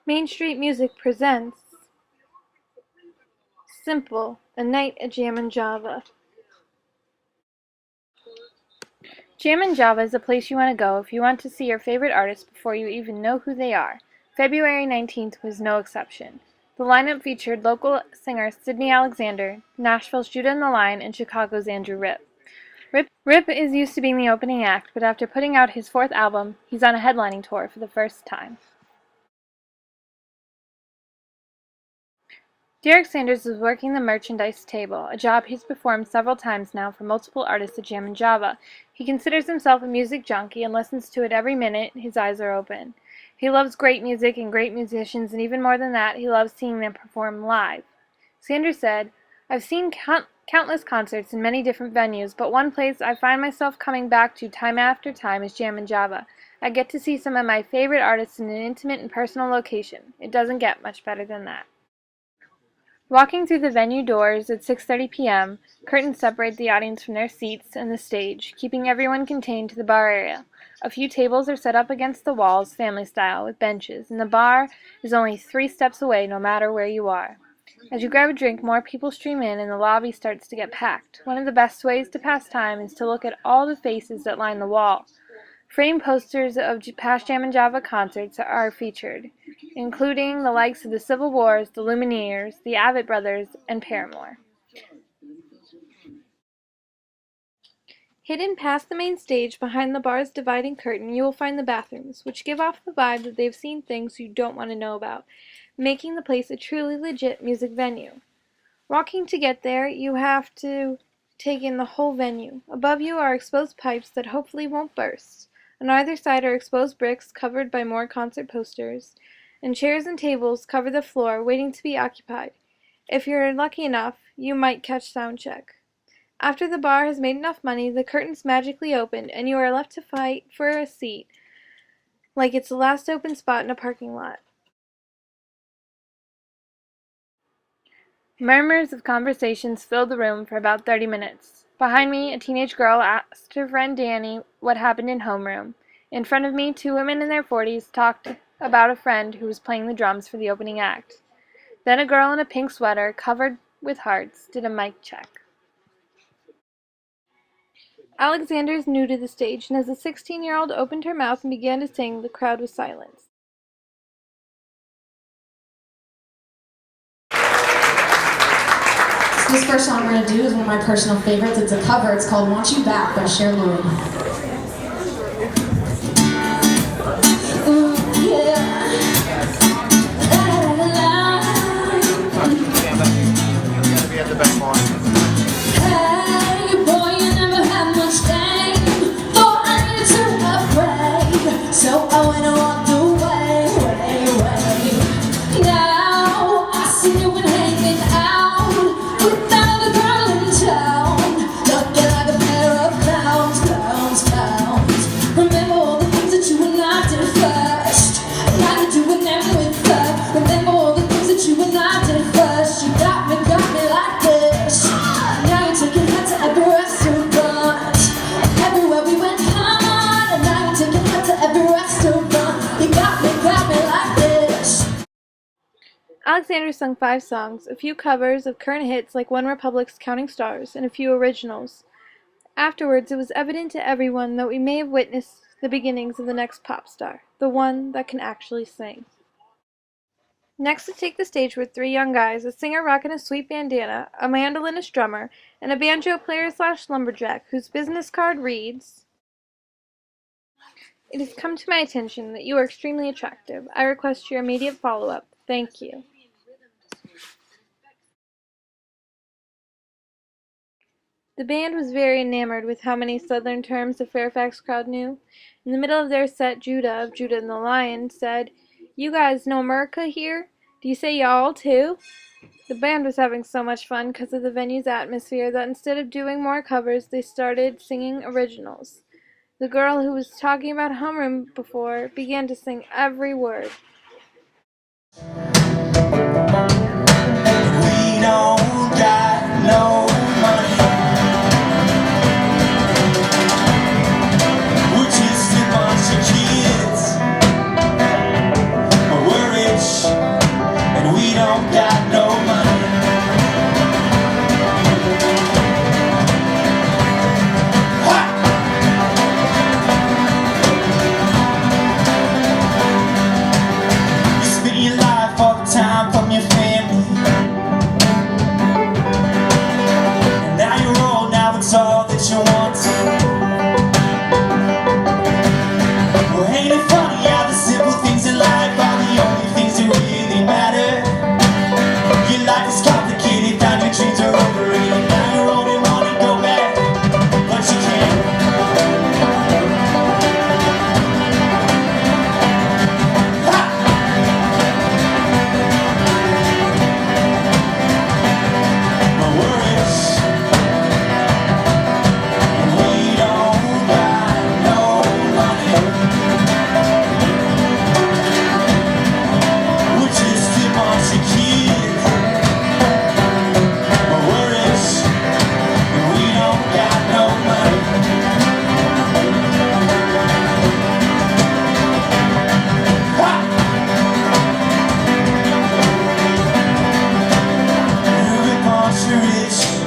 Main Street Music presents Simple, A Night at Jammin' Java. Jammin' Java is a place you want to go if you want to see your favorite artist before you even know who they are. February 19th was no exception. The lineup featured local singer Sydney Alexander, Nashville's Judah and the Lion, and Chicago's Andrew Ripp. Ripp is used to being the opening act, but after putting out his fourth album, he's on a headlining tour for the first time. Derek Sanders is working the merchandise table, a job he's performed several times now for multiple artists at Jammin' Java. He considers himself a music junkie and listens to it every minute his eyes are open. He loves great music and great musicians, and even more than that, he loves seeing them perform live. Sanders said, "I've seen countless concerts in many different venues, but one place I find myself coming back to time after time is Jammin' Java. I get to see some of my favorite artists in an intimate and personal location. It doesn't get much better than that." Walking through the venue doors at 6:30 p.m., curtains separate the audience from their seats and the stage, keeping everyone contained to the bar area. A few tables are set up against the walls, family style, with benches, and the bar is only 3 steps away no matter where you are. As you grab a drink, more people stream in and the lobby starts to get packed. One of the best ways to pass time is to look at all the faces that line the wall. Framed posters of past Jammin' Java concerts are featured, including the likes of the Civil Wars, the Lumineers, the Avett Brothers, and Paramore. Hidden past the main stage, behind the bar's dividing curtain, you will find the bathrooms, which give off the vibe that they've seen things you don't want to know about, making the place a truly legit music venue. Walking to get there, you have to take in the whole venue. Above you are exposed pipes that hopefully won't burst. On either side are exposed bricks covered by more concert posters, and chairs and tables cover the floor waiting to be occupied. If you're lucky enough, you might catch sound check. After the bar has made enough money, the curtains magically open, and you are left to fight for a seat, like it's the last open spot in a parking lot. Murmurs of conversations filled the room for about 30 minutes. Behind me, a teenage girl asked her friend Danny what happened in homeroom. In front of me, 2 women in their 40s talked about a friend who was playing the drums for the opening act. Then a girl in a pink sweater, covered with hearts, did a mic check. Alexander is new to the stage, and as the 16-year-old opened her mouth and began to sing, the crowd was silenced. This first song we're going to do is one of my personal favorites. It's a cover. It's called Want You Back by Cher Lloyd. Hey, boy, you never had much time. Thought I needed to upgrade. So I went and walked away, way. Now I see you and hanging out with that other girl in town, looking like a pair of clowns. Remember all the things that you and I did first, and now you're doing them with her. Remember all the things that you and I did first. You got me like this. Now you're taking her to every restaurant, and everywhere we went, and now you're taking her to every restaurant. You got me like this. Alexander sung 5 songs, a few covers of current hits like OneRepublic's Counting Stars, and a few originals. Afterwards, it was evident to everyone that we may have witnessed the beginnings of the next pop star, the one that can actually sing. Next to take the stage were 3 young guys, a singer rocking a sweet bandana, a mandolinist drummer, and a banjo player/lumberjack whose business card reads, "It has come to my attention that you are extremely attractive. I request your immediate follow-up. Thank you." The band was very enamored with how many Southern terms the Fairfax crowd knew. In the middle of their set, Judah, of Judah and the Lion, said, "You guys know America here? Do you say y'all too?" The band was having so much fun because of the venue's atmosphere that instead of doing more covers, they started singing originals. The girl who was talking about homeroom before began to sing every word. We don't got no money. We're just a bunch of kids. We're rich.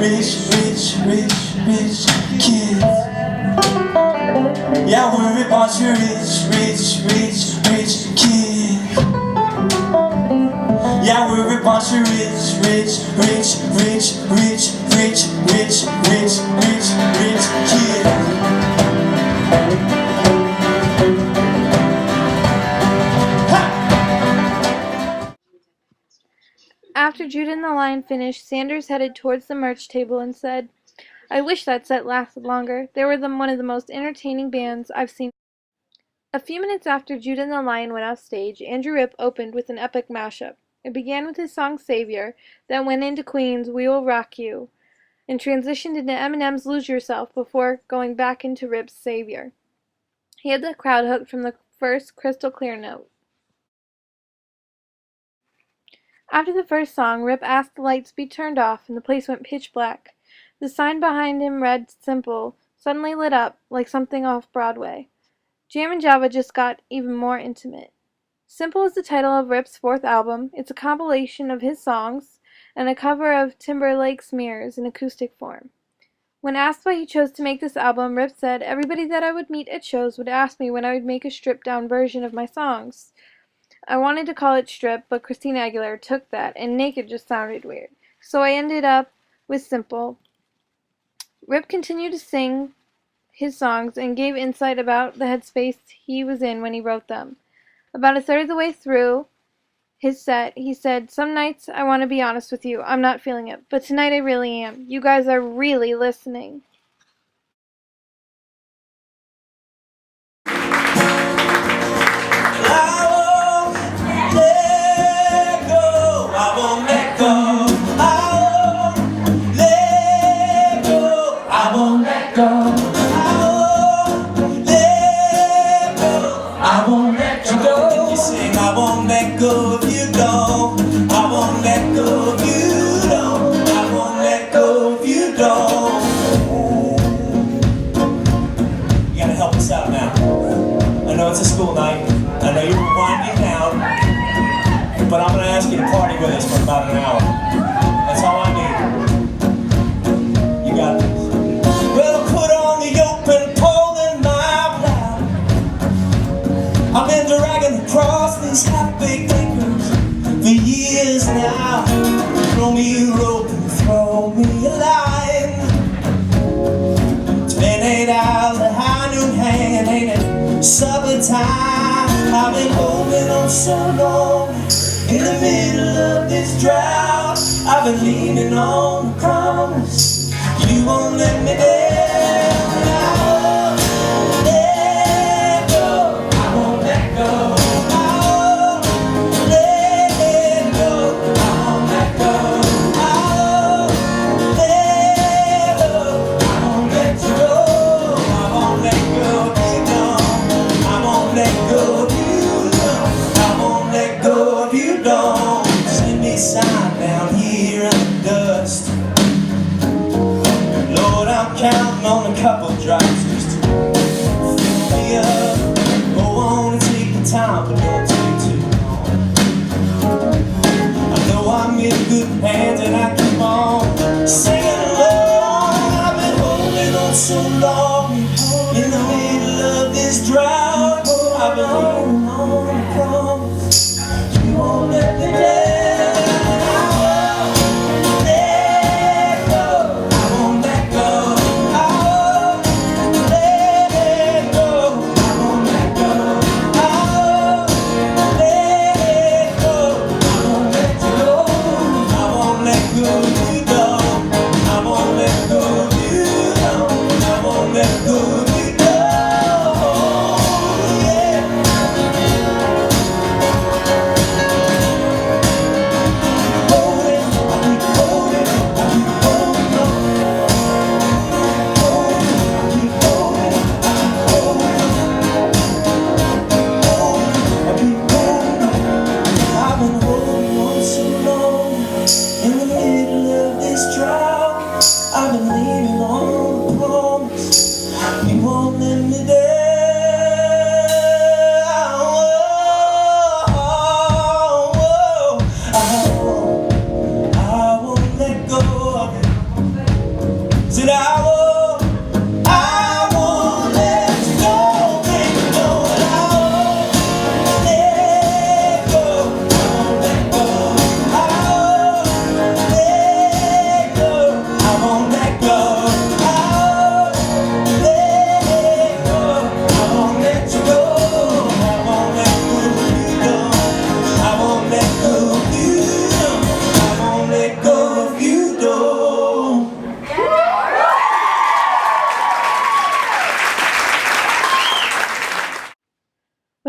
rich kids. Yeah, we're a bunch of rich kids. Yeah, we're a bunch of rich kids. After Judah and the Lion finished, Sanders headed towards the merch table and said, "I wish that set lasted longer. They were one of the most entertaining bands I've seen." A few minutes after Judah and the Lion went off stage, Andrew Ripp opened with an epic mashup. It began with his song Savior, then went into Queen's We Will Rock You, and transitioned into Eminem's Lose Yourself before going back into Ripp's Savior. He had the crowd hooked from the first crystal clear note. After the first song, Rip asked the lights be turned off and the place went pitch black. The sign behind him read Simple, suddenly lit up like something off Broadway. Jammin' Java just got even more intimate. Simple is the title of Rip's fourth album. It's a compilation of his songs and a cover of Timberlake's Mirrors in acoustic form. When asked why he chose to make this album, Rip said, "Everybody that I would meet at shows would ask me when I would make a stripped-down version of my songs. I wanted to call it Strip, but Christina Aguilera took that, and Naked just sounded weird. So I ended up with Simple." Rip continued to sing his songs and gave insight about the headspace he was in when he wrote them. About a third of the way through his set, he said, "Some nights, I want to be honest with you, I'm not feeling it, but tonight I really am. You guys are really listening." It's a school night. I know you're winding down, but I'm going to ask you to party with us for about an hour. That's all I need. You got this. Well, I put on the open pole in my blouse. I've been dragging across these half-baked acres for years now. Throw me a rope and throw me a line. It's been 8 hours of high noon hanging, ain't it? Supper time, I've been holding on so long. In the middle of this drought, I've been leaning on the promise you won't let me down. I won't let go, I won't let go. I won't let go, I won't let go. I won't let go, I won't let you go. I won't let go. Let go if you don't. I won't let go if you don't. Send me sign down here in the dust. Lord, I'm counting on a couple drops just to fill me up. Go on and take the time, but don't take too long. I know I'm in good hands and I keep on singing along. I've been holding on so long in the middle of this drought. I've been holding on to promise you won't let me down. I won't let go, I won't let go. I won't let go, I won't let go. I won't let go, I won't let you go. I won't let go if you don't. I won't let go if you don't. I won't let go if you don't. Yeah.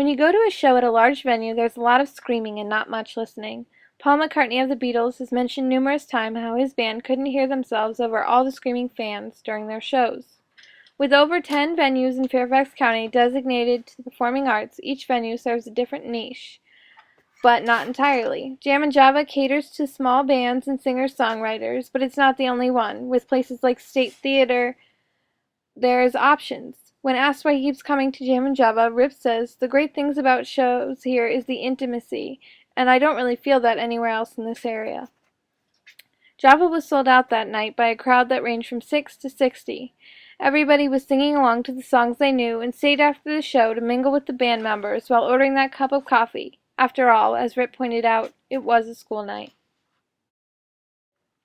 When you go to a show at a large venue, there's a lot of screaming and not much listening. Paul McCartney of the Beatles has mentioned numerous times how his band couldn't hear themselves over all the screaming fans during their shows. With over 10 venues in Fairfax County designated to the performing arts, each venue serves a different niche, but not entirely. Jammin' Java caters to small bands and singer-songwriters, but it's not the only one. With places like State Theater, there's options. When asked why he keeps coming to Jammin' Java, Rip says, "The great things about shows here is the intimacy, and I don't really feel that anywhere else in this area." Java was sold out that night by a crowd that ranged from 6 to 60. Everybody was singing along to the songs they knew and stayed after the show to mingle with the band members while ordering that cup of coffee. After all, as Rip pointed out, it was a school night.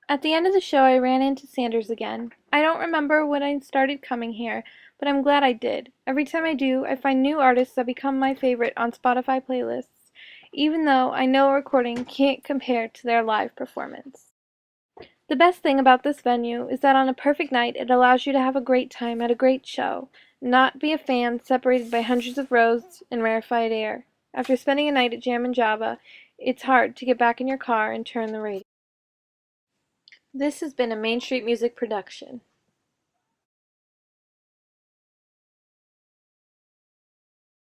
At the end of the show, I ran into Sanders again. I don't remember when I started coming here, but I'm glad I did. Every time I do, I find new artists that become my favorite on Spotify playlists, even though I know a recording can't compare to their live performance. The best thing about this venue is that on a perfect night, it allows you to have a great time at a great show, not be a fan separated by hundreds of rows and rarefied air. After spending a night at Jammin' Java, it's hard to get back in your car and turn the radio. This has been a Main Street Music production.